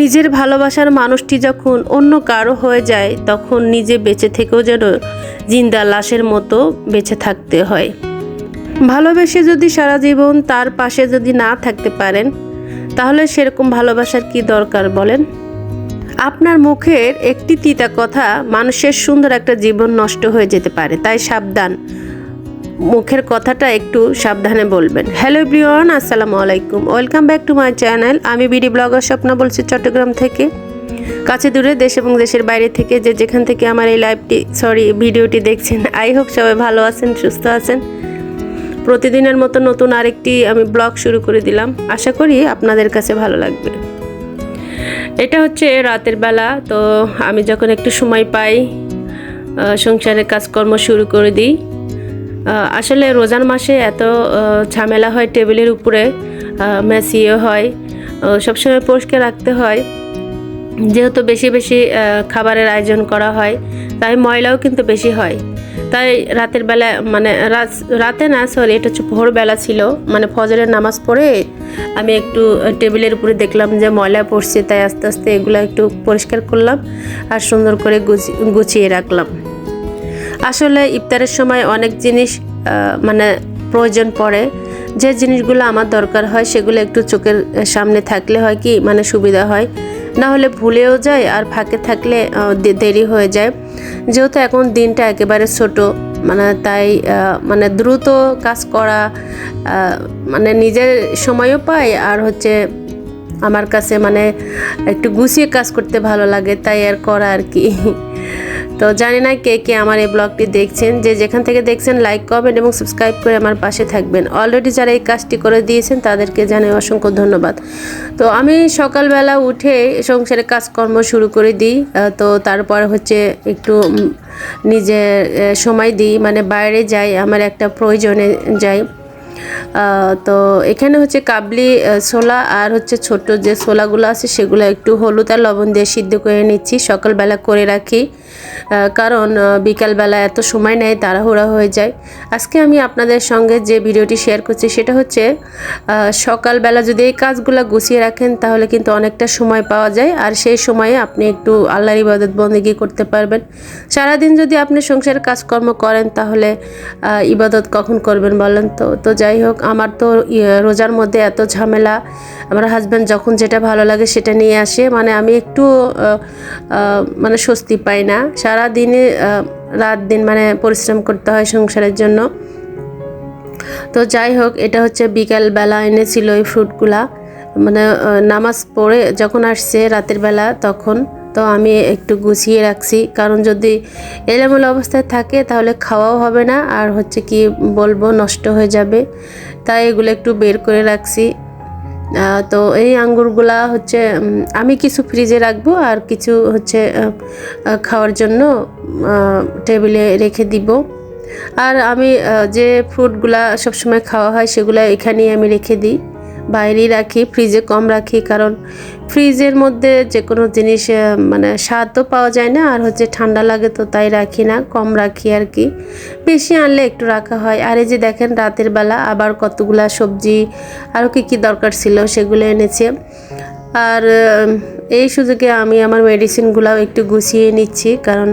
নিজের ভালোবাসার মানুষটি যখন অন্য কারো হয়ে যায় তখন নিজে বেঁচে থেকেও যেন জিন্দা লাশের মতো বেঁচে থাকতে হয়। ভালোবেসে যদি সারা জীবন তার পাশে যদি না থাকতে পারেন তাহলে সেরকম ভালোবাসার কি দরকার বলেন? আপনার মুখের একটি তিতা কথা মানুষের সুন্দর একটা জীবন নষ্ট হয়ে যেতে পারে, তাই সাবধান। মুখের কথাটা একটু সাবধানে বলবেন। হ্যালো এভরিওয়ান, আসসালামু আলাইকুম, welcome back to my channel. আমি বিডি ব্লগার স্বপ্না বলছি চট্টগ্রাম থেকে। কাছে দূরে দেশ এবং দেশের বাইরে থেকে যে যেখান থেকে আমার এই ভিডিওটি দেখছেন, আই হোপ সবাই ভালো আছেন, সুস্থ আছেন। প্রতিদিনের মতো নতুন আরেকটি আমি ব্লগ শুরু করে দিলাম, আশা করি আপনাদের কাছে ভালো লাগবে। এটা হচ্ছে রাতের বেলা, তো আমি যখন একটু সময় পাই সংসারের কাজকর্ম শুরু করে দিই। আসলে রোজার মাসে এত ঝামেলা হয়, টেবিলের উপরে মেসিও হয়, সবসময় পরিষ্কার রাখতে হয়, যেহেতু বেশি বেশি খাবারের আয়োজন করা হয় তাই ময়লাও কিন্তু বেশি হয়। তাই রাতের বেলা রাতে না, সরি, এটা হচ্ছে ভোরবেলা ছিল, ফজরের নামাজ পড়ে আমি একটু টেবিলের উপরে দেখলাম যে ময়লা পড়ছে, তাই আস্তে আস্তে এগুলো একটু পরিষ্কার করলাম আর সুন্দর করে গুছিয়ে রাখলাম। আসলে ইফতারের সময় অনেক জিনিস প্রয়োজন পড়ে, যে জিনিসগুলো আমার দরকার হয় সেগুলো একটু চোখের সামনে থাকলে হয় কি সুবিধা হয়, না হলে ভুলেও যায় আর ফাঁকে থাকলে দেরি হয়ে যায়। যেহেতু এখন দিনটা একেবারে ছোট, তাই দ্রুত কাজ করা নিজের সময়ও পাই, আর হচ্ছে আমার কাছে একটু গুছিয়ে কাজ করতে ভালো লাগে, তাই আর করা আর কি। তো জানি না কে কে আমার এই ব্লগটি দেখছেন, যে যেখান থেকে দেখছেন লাইক, কমেন্ট এবং সাবস্ক্রাইব করে আমার পাশে থাকবেন। অলরেডি যারা এই কাজটি করে দিয়েছেন তাদেরকে জানাই অসংখ্য ধন্যবাদ। তো আমি সকালবেলা উঠে সংসারে কাজকর্ম শুরু করে দিই, তো তারপর হচ্ছে একটু নিজে সময় দিই, বাইরে যাই, আমার একটা প্রয়োজনে যাই। তো এখানে হচ্ছে কাবলি ছোলা আর হচ্ছে ছোট যে ছোলাগুলো আছে সেগুলো একটু হলুদ আর লবণ দিয়ে সিদ্ধ করে নিচ্ছি, সকালবেলা করে রাখি, কারণ বিকালবেলা এত সময় নেয়, তাড়াহুড়া হয়ে যায়। আজকে আমি আপনাদের সঙ্গে যে ভিডিওটি শেয়ার করছি সেটা হচ্ছে সকালবেলা যদি এই কাজগুলো গুছিয়ে রাখেন তাহলে কিন্তু অনেকটা সময় পাওয়া যায়, আর সেই সময়ে আপনি একটু আল্লাহর ইবাদত বন্দেগী করতে পারবেন। সারাদিন যদি আপনি সংসারের কাজকর্ম করেন তাহলে ইবাদত কখন করবেন বলেন? তো যাই হোক, আমার তো রোজার মধ্যে এত ঝামেলা, আমার হাজব্যান্ড যখন যেটা ভালো লাগে সেটা নিয়ে আসে, আমি একটু স্বস্তি পাই না। সারা দিনে রাত দিন পরিশ্রম করতে হয় সংসারের জন্য। তো যাই হোক, এটা হচ্ছে বিকালবেলা এনেছিল এই ফ্রুটগুলা, নামাজ পড়ে যখন আসছে রাতের বেলা তখন, তো আমি একটু গুছিয়ে রাখছি, কারণ যদি এলোমেলো অবস্থায় থাকে তাহলে খাওয়াও হবে না, আর হচ্ছে কি বলবো, নষ্ট হয়ে যাবে, তাই এগুলো একটু বের করে রাখছি। তো এই আঙ্গুরগুলা হচ্ছে আমি কিছু ফ্রিজে রাখবো আর কিছু হচ্ছে খাওয়ার জন্য টেবিলে রেখে দিব। আর আমি যে ফ্রুটগুলা সবসময় খাওয়া হয় সেগুলো এখানেই আমি রেখে দিই, বাইরেই রাখি, ফ্রিজে কম রাখি, কারণ ফ্রিজের মধ্যে যে কোনো জিনিস স্বাদ তো পাওয়া যায় না, আর হচ্ছে ঠান্ডা লাগে, তো তাই রাখি না, কম রাখি আর কি, বেশি আনলে একটু রাখা হয়। আর এই যে দেখেন রাতের বেলা আবার কতগুলা সবজি আরও কি দরকার ছিল সেগুলো এনেছে। আর এই সুযোগে আমি আমার মেডিসিনগুলো একটু গুছিয়ে নিচ্ছি, কারণ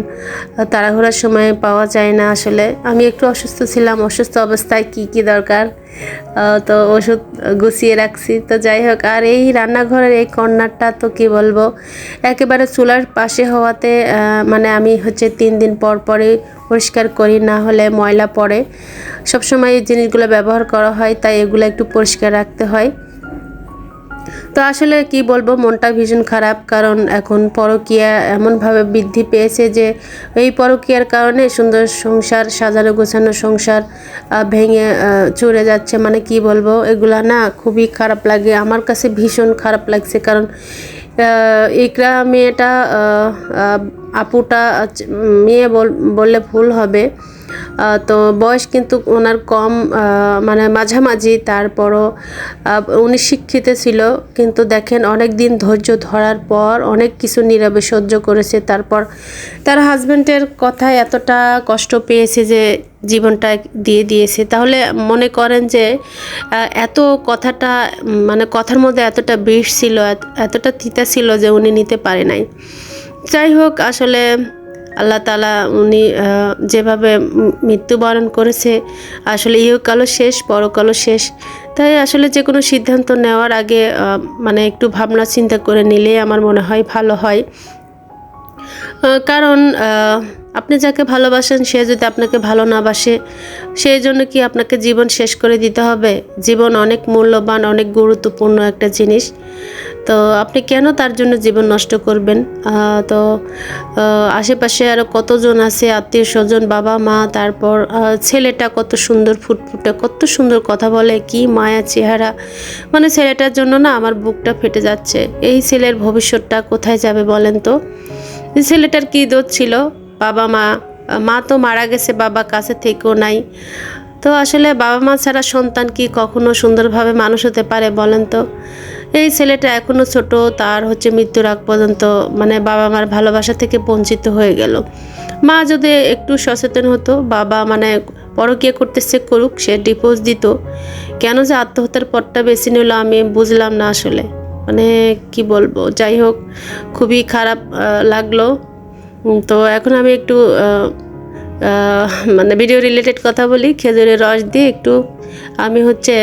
তাড়াহুড়ার সময় পাওয়া যায় না। আসলে আমি একটু অসুস্থ ছিলাম, অসুস্থ অবস্থায় কি কি দরকার তো ওষুধ গুছিয়ে রাখছি। তো যাই হোক, আর এই রান্নাঘরের এই কর্নারটা তো কি বলবো, একেবারে চুলার পাশে হওয়াতে মানে আমি হচ্ছে 3 দিন পর পরে পরিষ্কার করি, না হলে ময়লা পড়ে। সবসময় এই জিনিসগুলো ব্যবহার করা হয়, তাই এগুলো একটু পরিষ্কার রাখতে হয়। তো আসলে কি বলবো, মনটা ভীষণ খারাপ, কারণ এখন পরকীয়া এমনভাবে বৃদ্ধি পেয়েছে যে এই পরকীয়ার কারণে সুন্দর সংসার, সাজানো গোছানো সংসার ভেঙে চড়ে যাচ্ছে। মানে কি বলবো, এগুলা না খুবই খারাপ লাগে, আমার কাছে ভীষণ খারাপ লাগছে। কারণ ইকরা মেয়েটা, আপুটা, মেয়ে বললে ভুল হবে, তো বয়স কিন্তু ওনার কম, মানে মাঝামাঝি। তারপরও উনি শিক্ষিত ছিল, কিন্তু দেখেন অনেক দিন ধৈর্য ধরার পর অনেক কিছু নীরবে সহ্য করেছে। তারপর তার হাজব্যান্ডের কথায় এতটা কষ্ট পেয়েছে যে জীবনটা দিয়ে দিয়েছে। তাহলে মনে করেন যে এত কথাটা, মানে কথার মধ্যে এতটা বিষ ছিল, এতটা তিতা ছিল যে উনি নিতে পারে নাই। যাই হোক, আসলে আল্লাহ তাআলা উনি যেভাবে মৃত্যুবরণ করেছে, আসলে ইহকালও শেষ, পরকালও শেষ। তাই আসলে যে কোনো সিদ্ধান্ত নেওয়ার আগে মানে একটু ভাবনা চিন্তা করে নিলে আমার মনে হয় ভালো হয়। কারণ আপনি যাকে ভালোবাসেন সে যদি আপনাকে ভালো না বাসে, সেই জন্য কি আপনাকে জীবন শেষ করে দিতে হবে? জীবন অনেক মূল্যবান, অনেক গুরুত্বপূর্ণ একটা জিনিস। তো আপনি কেন তার জন্য জীবন নষ্ট করবেন? তো আশেপাশে আরও কতজন আছে, আত্মীয় স্বজন, বাবা মা, তারপর ছেলেটা কত সুন্দর ফুটফুটে, কত সুন্দর কথা বলে, কি মায়া চেহারা। মানে ছেলেটার জন্য না আমার বুকটা ফেটে যাচ্ছে। এই ছেলের ভবিষ্যৎটা কোথায় যাবে বলেন তো? ছেলেটার কী দোষ ছিল? বাবা মা তো মারা গেছে, বাবা কাছে থেকেও নাই। তো আসলে বাবা মা ছাড়া সন্তান কি কখনো সুন্দরভাবে মানুষ হতে পারে বলেন তো? এই ছেলেটা এখনও ছোট, তার হচ্ছে মৃত্যুর আগ পর্যন্ত মানে বাবা মার ভালোবাসা থেকে বঞ্চিত হয়ে গেল। মা যদি একটু সচেতন হতো, বাবা মানে পরকীয়া করতেছে করুক, সে ডিভোর্স দিত। কেন যে আত্মহত্যার পথটা বেছে নিল আমি বুঝলাম না আসলে। মানে কি বলবো, যাই হোক, খুবই খারাপ লাগলো। তো এখন আমি একটু মানে ভিডিও রিলেটেড কথা বলি। খেজুরের রস দিয়ে একটু আমি হচ্ছে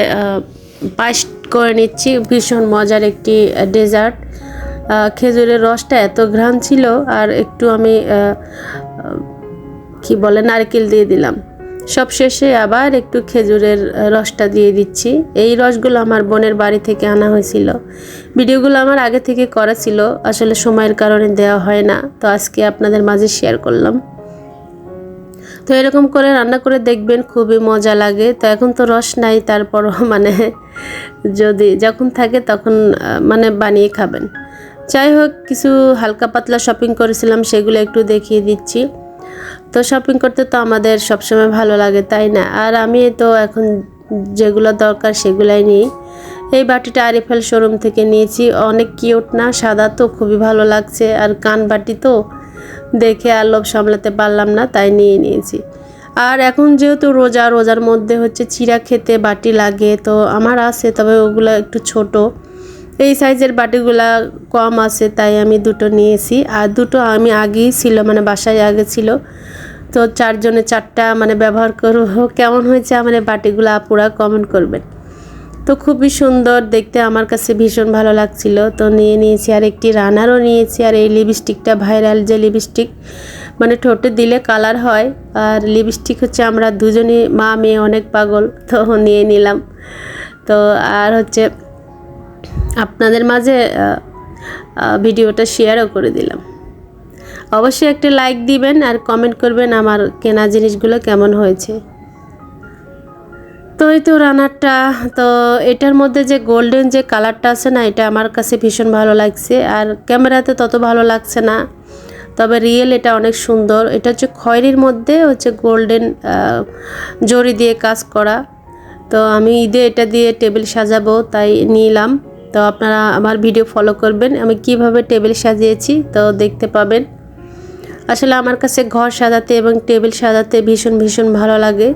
পায়েস করে নিচ্ছি, ভীষণ মজার একটি ডেজার্ট। খেজুরের রসটা এত ঘ্রাণ ছিল, আর একটু আমি কি বলে নারকেল দিয়ে দিলাম। সব শেষে আবার একটু খেজুরের রসটা দিয়ে দিচ্ছি। এই রসগুলো আমার বোনের বাড়ি থেকে আনা হয়েছিল। ভিডিওগুলো আমার আগে থেকে করা ছিল, আসলে সময়ের কারণে দেওয়া হয় না, তো আজকে আপনাদের মাঝে শেয়ার করলাম। তো এরকম করে রান্না করে দেখবেন, খুবই মজা লাগে। তো এখন তো রস নাই, তারপরও মানে যখন থাকে তখন মানে বানিয়ে খাবেন। যাই হোক, কিছু হালকা পাতলা শপিং করেছিলাম, সেগুলো একটু দেখিয়ে দিচ্ছি। তো শপিং করতে তো আমাদের সবসময় ভালো লাগে, তাই না? আর আমি তো এখন যেগুলো দরকার সেগুলাই নিই। এই বাটিটা আরিফেল শোরুম থেকে নিয়েছি, অনেক কিউট না, সাদা, তো খুবই ভালো লাগছে। আর কান বাটি তো দেখে আর লোভ সামলাতে পারলাম না, তাই নিয়ে নিয়েছি। আর এখন যেহেতু রোজার মধ্যে হচ্ছে চিড়া খেতে বাটি লাগে, তো আমার আছে, তবে ওগুলো একটু ছোট। এই সাইজের বাটিগুলা কম আছে, তাই আমি দুটো নিয়েছি। আর দুটো আমি আগেই ছিল, মানে বাসায় আগে ছিল। তো 4 জনে 4টা মানে ব্যবহার করব। কেমন হয়েছে আমার এই বাটিগুলো আপুরা কমেন্ট করবেন। তো খুবই সুন্দর দেখতে, আমার কাছে ভীষণ ভালো লাগছিল, তো নিয়ে নিয়েছি। আর একটি রানারও নিয়েছি। আর এই লিপস্টিকটা ভাইরাল যে লিপস্টিক, মানে ঠোঁটে দিলে কালার হয়। আর লিপস্টিক হচ্ছে আমরা দুজনই মা মেয়ে অনেক পাগল, তো নিয়ে নিলাম। তো আর হচ্ছে আপনাদের মাঝে ভিডিওটা শেয়ারও করে দিলাম। অবশ্যই একটা লাইক দিবেন আর কমেন্ট করবেন আমার কেনা জিনিসগুলো কেমন হয়েছে। তো এই তো রান্নাটা, তো এটার মধ্যে যে গোল্ডেন যে কালারটা আছে না, এটা আমার কাছে ভীষণ ভালো লাগছে। আর ক্যামেরাতে তত ভালো লাগছে না, তবে রিয়েল এটা অনেক সুন্দর। এটা হচ্ছে খয়েরির মধ্যে হচ্ছে গোল্ডেন জরি দিয়ে কাজ করা। তো আমি ঈদে এটা দিয়ে টেবিল সাজাবো, তাই নিলাম। তো আপনারা আমার ভিডিও ফলো করবেন, আমি কিভাবে টেবিল সাজিয়েছি তো দেখতে পাবেন। আসলে আমার কাছে ঘর সাজাতে এবং টেবিল সাজাতে ভীষণ ভালো লাগে।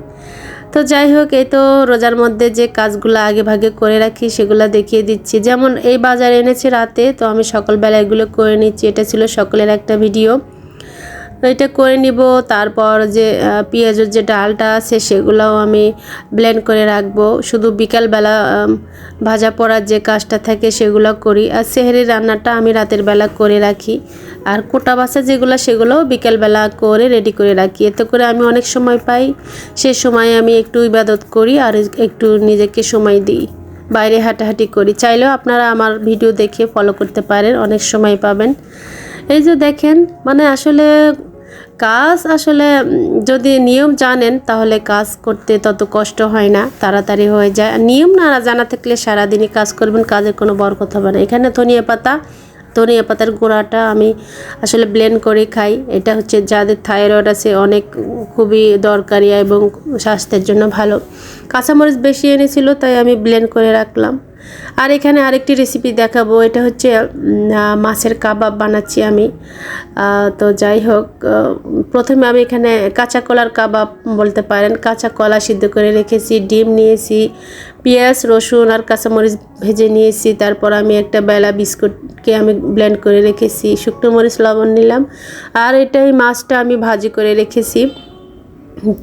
তো যাই হোক, এই তো রোজার মধ্যে যে কাজগুলো আগে ভাগে করে রাখি সেগুলো দেখিয়ে দিচ্ছি। যেমন এই বাজার এনেছি রাতে, তো আমি সকালবেলা এগুলো করে নিচ্ছি। এটা ছিল সকালের একটা ভিডিও, এটা করে নিব। তারপর যে পেঁয়াজের যে ডালটা আছে সেগুলোও আমি ব্লেন্ড করে রাখবো। শুধু বিকালবেলা ভাজা পড়ার যে কাজটা থাকে সেগুলো করি, আর সেহরির রান্নাটা আমি রাতের বেলা করে রাখি। আর কোটা বাছা যেগুলো সেগুলোও বিকালবেলা করে রেডি করে রাখি। এতে করে আমি অনেক সময় পাই, সে সময় আমি একটু ইবাদত করি আর একটু নিজেকে সময় দিই, বাইরে হাঁটাহাঁটি করি। চাইলেও আপনারা আমার ভিডিও দেখে ফলো করতে পারেন, অনেক সময় পাবেন। এই যে দেখেন, মানে আসলে কাজ আসলে যদি নিয়ম জানেন তাহলে কাজ করতে তত কষ্ট হয় না, তাড়াতাড়ি হয়ে যায়। নিয়ম না জানা থাকলে সারাদিনই কাজ করবেন, কাজের কোনো বরকত হবে না। এখানে ধনিয়া পাতার গুঁড়াটা আমি আসলে ব্লেন্ড করে খাই। এটা হচ্ছে যাদের থাইরয়েড আছে অনেক খুবই দরকারি এবং স্বাস্থ্যের জন্য ভালো। কাঁচামরিচ বেশি এনেছিল তাই আমি ব্লেন্ড করে রাখলাম। আর এখানে আরেকটি রেসিপি দেখাবো, এটা হচ্ছে মাছের কাবাব বানাচ্ছি আমি। তো যাই হোক, প্রথমে আমি এখানে কাঁচা কলার কাবাব বলতে পারেন। কাঁচা কলা সিদ্ধ করে রেখেছি, ডিম নিয়েছি, পেঁয়াজ রসুন আর কাঁচামরিচ ভেজে নিয়েছি। তারপর আমি একটা বেলা বিস্কুটকে আমি ব্লেন্ড করে রেখেছি, শুকনো মরিচ লবণ নিলাম। আর এটাই মাছটা আমি ভাজি করে রেখেছি।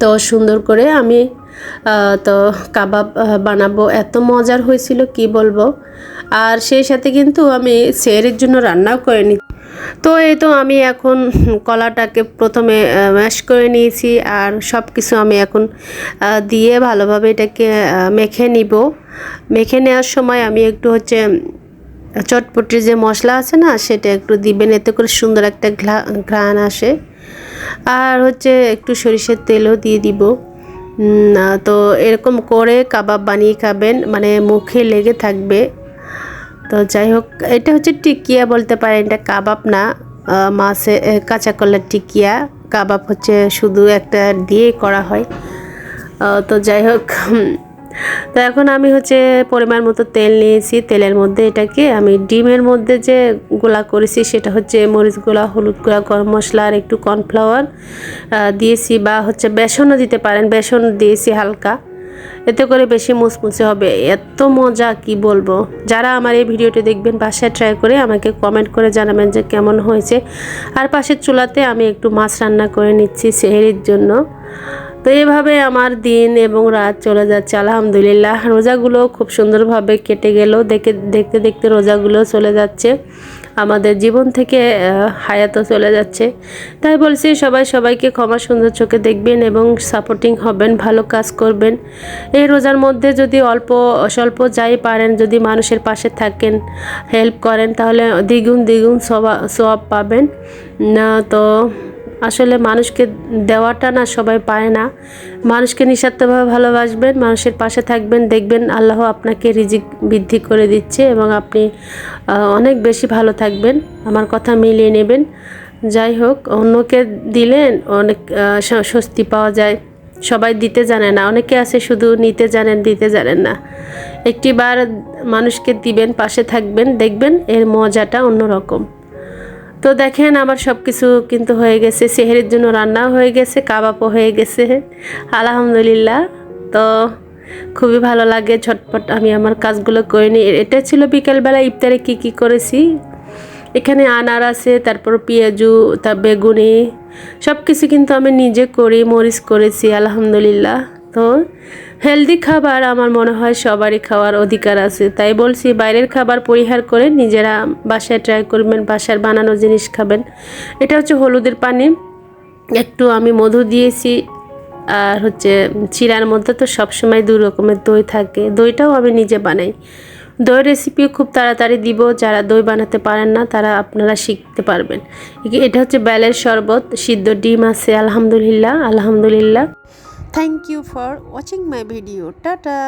তো সুন্দর করে আমি তো কাবাব বানাবো, এত মজার হয়েছিল কি বলবো। আর সেই সাথে কিন্তু আমি সেহরির জন্য রান্নাও করে নি। তো এই তো আমি এখন কলাটাকে প্রথমে ম্যাশ করে নিয়েছি, আর সব কিছু আমি এখন দিয়ে ভালোভাবে এটাকে মেখে নিব। মেখে নেওয়ার সময় আমি একটু হচ্ছে চটপটির যে মশলা আছে না সেটা একটু দিবেন, এতে করে সুন্দর একটা ঘ্রাণ আসে। আর হচ্ছে একটু সরিষার তেলও দিয়ে দিব। তো এরকম করে কাবাব বানিয়ে খাবেন, মানে মুখে লেগে থাকবে। তো যাই হোক, এটা হচ্ছে টিকিয়া বলতে পারেন, এটা কাবাব না। মাছে কাঁচা কলার টিকিয়া, কাবাব হচ্ছে শুধু একটা দিয়ে করা হয়। তো যাই হোক, তো এখন আমি হচ্ছে পরিমাণ মতো তেল নিয়েছি। তেলের মধ্যে এটাকে আমি ডিমের মধ্যে যে গোলা করেছি সেটা হচ্ছে মরিচ গুঁড়া, হলুদ গুঁড়া, গরম মশলা আর একটু কর্নফ্লাওয়ার দিয়েছি, বা হচ্ছে বেসনও দিতে পারেন, বেসন দিয়েছি হালকা, এতে করে বেশি মুচমুচে হবে। এত মজা কি বলবো। যারা আমার এই ভিডিওটি দেখবেন বাসায় ট্রাই করে আমাকে কমেন্ট করে জানাবেন যে কেমন হয়েছে। আর পাশের চুলাতে আমি একটু মাছ রান্না করে নিচ্ছি সেহরির জন্য। তো এইভাবে আমার দিন এবং রাত চলে যাচ্ছে আলহামদুলিল্লাহ। রোজাগুলো খুব সুন্দরভাবে কেটে গেল, দেখতে দেখতে রোজাগুলো চলে যাচ্ছে, আমাদের জীবন থেকে হায়াতও চলে যাচ্ছে। তাই বলছি সবাই সবাইকে ক্ষমা সুন্দর চোখে দেখবেন এবং সাপোর্টিং হবেন, ভালো কাজ করবেন। এই রোজার মধ্যে যদি অল্প স্বল্প যাই পারেন, যদি মানুষের পাশে থাকেন, হেল্প করেন, তাহলে দ্বিগুণ সওয়াব পাবেন না। তো আসলে মানুষকে দেওয়াটা না সবাই পায় না। মানুষকে নিঃস্বার্থভাবে ভালোবাসবেন, মানুষের পাশে থাকবেন, দেখবেন আল্লাহ আপনাকে রিজিক বৃদ্ধি করে দিচ্ছে এবং আপনি অনেক বেশি ভালো থাকবেন। আমার কথা মিলিয়ে নেবেন। যাই হোক, অন্যকে দিলেন অনেক স্বস্তি পাওয়া যায়। সবাই দিতে জানে না, অনেকে আছে শুধু নিতে জানেন, দিতে জানেন না। একটিবার মানুষকে দিবেন, পাশে থাকবেন, দেখবেন এর মজাটা অন্যরকম। তো দেখেন আমার সব কিছু কিন্তু হয়ে গেছে, সেহরির জন্য রান্নাও হয়ে গেছে, কাবাবও হয়ে গেছে আলহামদুলিল্লাহ। তো খুবই ভালো লাগে, ঝটপট আমি আমার কাজগুলো করে নিই। এটা ছিল বিকেলবেলা ইফতারে কি করেছি। এখানে আনার আছে, তারপর পেঁয়াজু, তার বেগুনি, সব কিছু কিন্তু আমি নিজে করি, মরিচ করেছি আলহামদুলিল্লাহ। তো হেলদি খাবার আমার মনে হয় সবারই খাওয়ার অধিকার আছে, তাই বলছি বাইরের খাবার পরিহার করে নিজেরা বাসায় ট্রাই করবেন, বাসার বানানো জিনিস খাবেন। এটা হচ্ছে হলুদের পানি, একটু আমি মধু দিয়েছি, আর হচ্ছে চিড়ার মধ্যে তো সবসময় 2 রকমের দই থাকে, দইটাও আমি নিজে বানাই। দই রেসিপিও খুব তাড়াতাড়ি দিব, যারা দই বানাতে পারেন না তারা আপনারা শিখতে পারবেন। এটা হচ্ছে বেলের শরবত, সিদ্ধ ডিম আছে আলহামদুলিল্লাহ। Thank you for watching my video. Tata.